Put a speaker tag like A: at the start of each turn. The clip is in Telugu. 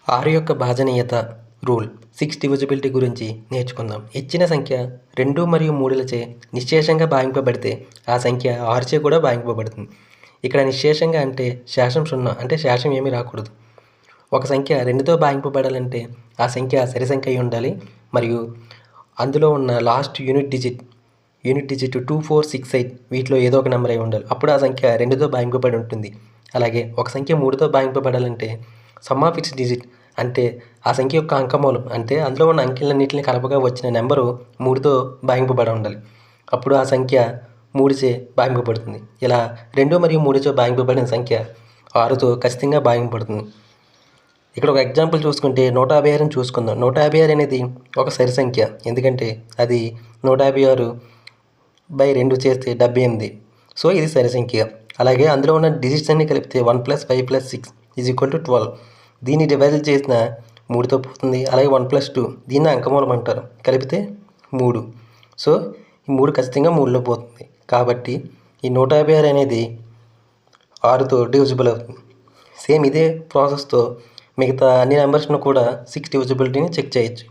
A: 6 యొక్క భాజనీయత రూల్ 6 డివిజిబిలిటీ గురించి నేర్చుకుందాం. ఇచ్చిన సంఖ్య 2 మరియు 3లచే నిశ్శేషంగా భాగింపబడితే ఆ సంఖ్య 6చే కూడా భాగింపబడుతుంది. ఇక్కడ నిశ్శేషంగా అంటే శేషం 0, అంటే శేషం ఏమీ రాకూడదు. ఒక సంఖ్య 2తో భాగింపబడాలంటే ఆ సంఖ్య సరి సంఖ్య అయి ఉండాలి మరియు అందులో ఉన్న లాస్ట్ యూనిట్ డిజిట్ 2, 4, 6, 8 వీటిలో ఏదో ఒక నెంబర్ అయి ఉండాలి. అప్పుడు ఆ సంఖ్య 2తో భాగింపబడి ఉంటుంది. అలాగే ఒక సంఖ్య 3తో భాగింపబడాలంటే సమ్ ఆఫ్ ఇట్స్ డిజిట్, అంటే ఆ సంఖ్య యొక్క అంకమూలం, అంటే అందులో ఉన్న అంకెలన్నింటిని కలపగా వచ్చిన నెంబరు 3తో భాగింపబడి ఉండాలి. అప్పుడు ఆ సంఖ్య 3చే భాగింపబడుతుంది. ఇలా 2 మరియు 3చే భాగింపబడిన సంఖ్య 6తో ఖచ్చితంగా భాగింపబడుతుంది. ఇక్కడ ఒక ఎగ్జాంపుల్ చూసుకుంటే 156 చూసుకుందాం. 156 అనేది ఒక సరి సంఖ్య, ఎందుకంటే అది 156/2 చేస్తే 78. సో ఇది సరి సంఖ్య. అలాగే అందులో ఉన్న డిజిట్స్ అన్ని కలిపితే 1 + 5 + 6 = 12. దీన్ని డివైడ్ చేసిన 3తో పోతుంది. అలాగే 1 + 2 దీన్ని అంకమూలం అంటారు, కలిపితే 3. సో ఈ 3 ఖచ్చితంగా 3లో పోతుంది. కాబట్టి ఈ 156 అనేది 6తో డివిజిబుల్ అవుతుంది. సేమ్ ఇదే ప్రాసెస్తో మిగతా అన్ని నెంబర్స్ను కూడా 6 డివిజిబిలిటీని చెక్ చేయొచ్చు.